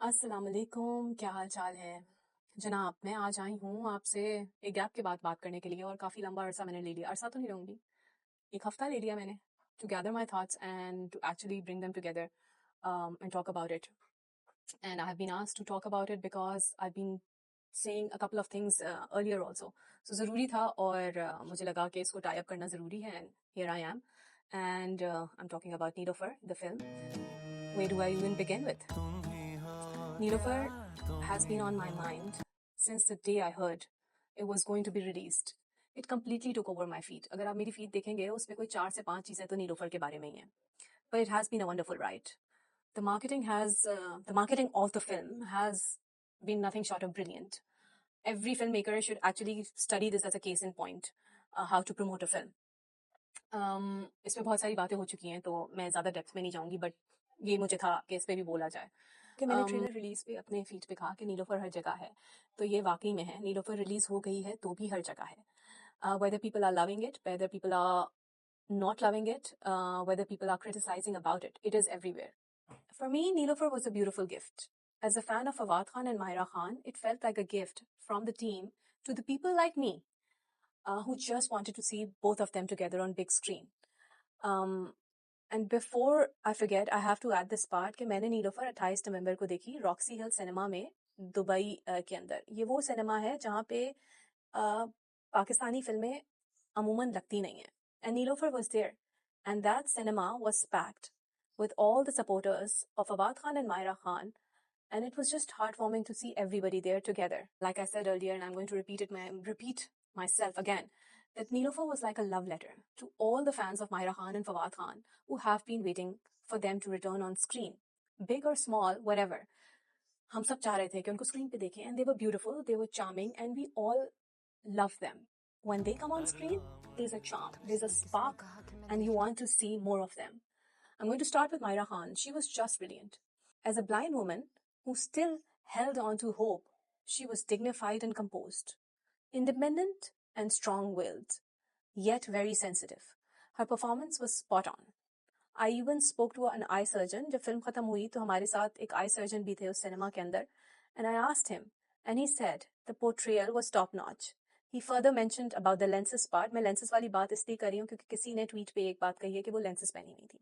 अस्सलाम वालेकुम, क्या हाल चाल है जनाब। मैं आज आई हूँ आपसे एक गैप के बाद बात करने के लिए, और काफ़ी लंबा अरसा मैंने ले लिया। अरसा तो नहीं रहूँगी, एक हफ्ता ले लिया मैंने to gather my thoughts and to actually bring them together and talk about it. And I have been asked to talk about it because I've been saying a couple of things earlier also. So ज़रूरी था, और मुझे लगा कि इसको tie up करना ज़रूरी है, and here I am. And I'm talking about Nilofer, the film. Where do I even begin with? Nilofer has been on my mind since the day I heard it was going to be released. It completely took over my feed. अगर आप मेरी feed देखेंगे, उसमें कोई 4 से 5 चीज़ें तो नीलोफर के बारे में ही हैं. But it has been a wonderful ride. The marketing of the film has been nothing short of brilliant. Every filmmaker should actually study this as a case in point, how to promote a film. इसमें बहुत सारी बातें हो चुकी हैं, तो मैं ज़्यादा डेप्थ में नहीं जाऊँगी, बट ये मुझे था कि इस पे भी बोला जाए कि मैंने ट्रेलर रिलीज पे अपने फीड पे कहा कि नीलोफर हर जगह है, तो ये वाकई में है. नीलोफर रिलीज हो गई है तो भी हर जगह है. Whether people are loving it, whether people are not loving it, whether people are criticizing about it, it is everywhere. For me, Nilofer was a beautiful gift. As a fan of Fawad Khan and Myra Khan, it felt like a gift from the team to the people like me, who just wanted to see both of them together on big screen. And before I forget, I have to add this part कि मैंने नीलोफर 28 नवंबर को देखी Roxy हिल cinema में, Dubai के अंदर. ये वो cinema है जहाँ पे पाकिस्तानी फिल्में अमूमन लगती नहीं हैं. And Nilofer was there, and that cinema was packed with all the supporters of Awad Khan and Myra Khan, and it was just heartwarming to see everybody there together. Like I said earlier, and I'm going to repeat myself again, that Nilofer was like a love letter to all the fans of Myra Khan and Fawad Khan who have been waiting for them to return on screen, big or small, whatever. हम सब चाह रहे थे कि उनको screen पे देखें, and they were beautiful, they were charming, and we all love them. When they come on screen, there's a charm, there's a spark, and you want to see more of them. I'm going to start with Myra Khan. She was just brilliant. As a blind woman who still held on to hope, she was dignified and composed, independent and strong-willed, yet very sensitive. Her performance was spot on. I even spoke to an eye surgeon. जब film खत्म हुई तो हमारे साथ एक eye surgeon भी थे उस सिनेमा के अंदर, and I asked him, and he said the portrayal was top notch. He further mentioned about the lenses part. मैं lenses वाली बात इसलिए कर रही हूँ क्योंकि किसी ने ट्वीट पे एक बात कही है कि वो lenses पहनी हुई थी,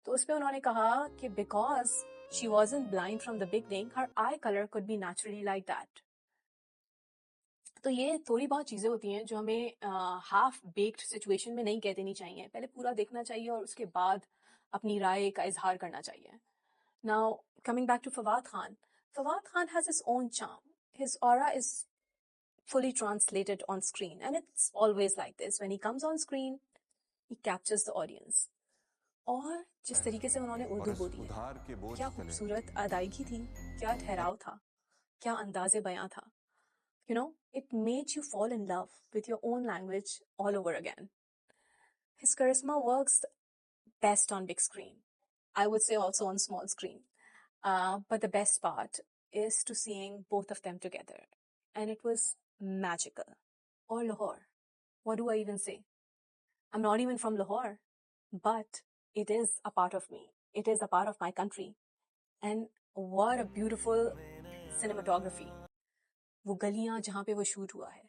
तो उस पे उन्होंने कहा कि because she wasn't blind from the beginning, her eye color could be naturally like that. तो ये थोड़ी बहुत चीज़ें होती हैं जो हमें हाफ बेक्ड सिचुएशन में नहीं कह देनी चाहिए. पहले पूरा देखना चाहिए और उसके बाद अपनी राय का इजहार करना चाहिए. Now, coming back to Fawad Khan has his own charm. His aura is fully translated on screen, and it's always like this. When he comes on screen, he captures the audience. और जिस तरीके से उन्होंने उर्दू बोली है, क्या खूबसूरत अदायगी थी, क्या ठहराव था, क्या अंदाज़े बयां था. You know, it made you fall in love with your own language all over again. His charisma works best on big screen. I would say also on small screen. But the best part is to seeing both of them together. And it was magical. Or Lahore. What do I even say? I'm not even from Lahore, but it is a part of me. It is a part of my country. And what a beautiful cinematography. वो गलियां जहाँ पे वो shoot हुआ है,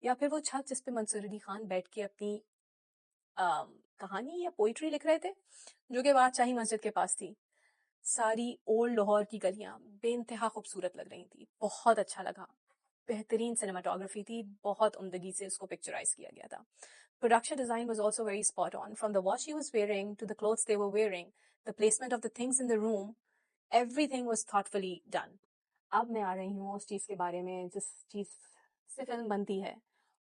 या फिर वो छत जिस पे मंसूर अली खान बैठ के अपनी कहानी या पोइट्री लिख रहे थे, जो कि बादशाही मस्जिद के पास थी. सारी ओल्ड लाहौर की गलियां बेइंतहा खूबसूरत लग रही थी. बहुत अच्छा लगा. बेहतरीन सिनेमाटोग्राफी थी. बहुत उम्दगी से इसको पिक्चराइज किया गया था. Production design was also very spot on. From the watch she was wearing to the clothes they were wearing, the placement of the things in the room, everything was thoughtfully done. अब मैं आ रही हूँ उस चीज़ के बारे में जिस चीज़ से फिल्म बनती है,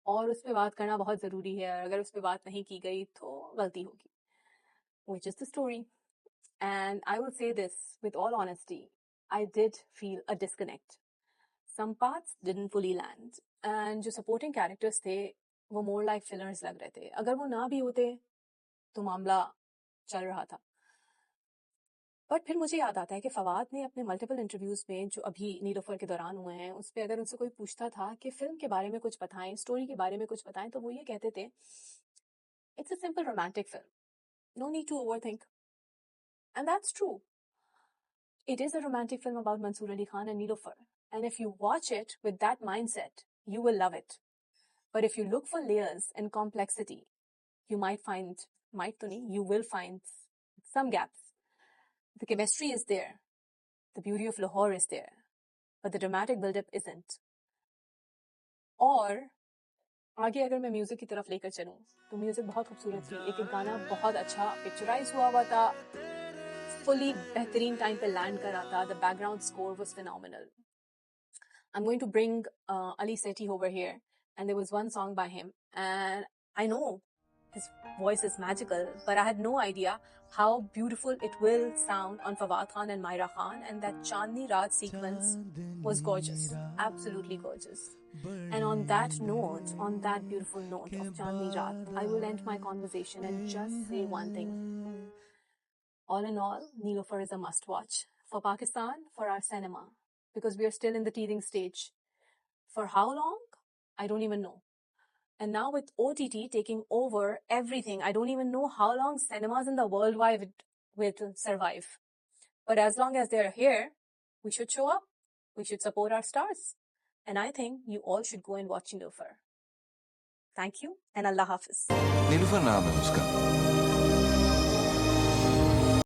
और उस पर बात करना बहुत ज़रूरी है. अगर उस पर बात नहीं की गई तो गलती होगी. Which is the story. And I will say this with all honesty, I did feel a disconnect. Some parts didn't fully land. And जो supporting characters थे, वो more like fillers लग रहे थे. अगर वो ना भी होते तो मामला चल रहा था. बट फिर मुझे याद आता है कि फवाद ने अपने मल्टीपल इंटरव्यूज में जो अभी नीलोफर के दौरान हुए हैं, उस पर अगर उनसे कोई पूछता था कि फिल्म के बारे में कुछ बताएं, स्टोरी के बारे में कुछ बताएं, तो वो ये कहते थे, it's a simple romantic film, no need to overthink. And that's true. It is a romantic film about Mansoor Ali Khan and Niloufar. And if you watch it with that mindset, you will love it. But if you look for layers and complexity, you you will find some gaps. The chemistry is there. The beauty of Lahore is there. But the dramatic build-up isn't. और आगे अगर मैं music की तरफ लेकर चलूं तो music बहुत खूबसूरत थी. एक गाना बहुत अच्छा पिक्चराइज हुआ था, फुली बेहतरीन टाइम पे लैंड कर रहा था. The background score was phenomenal. I'm going to bring Ali Sethi over here, and there was one song by him, and I know his voice is magical, but I had no idea how beautiful it will sound on Fawad Khan and Myra Khan, and that Chandni Raat sequence was gorgeous, absolutely gorgeous. And on that note, on that beautiful note of Chandni Raat, I will end my conversation and just say one thing. All in all, Niloufar is a must-watch for Pakistan, for our cinema, because we are still in the teething stage. For how long? I don't even know. And now with OTT taking over everything, I don't even know how long cinemas in the world will survive. But as long as they're here, we should show up. We should support our stars. And I think you all should go and watch Niloufar. Thank you and Allah Hafiz. Nilufar नाम है उसका.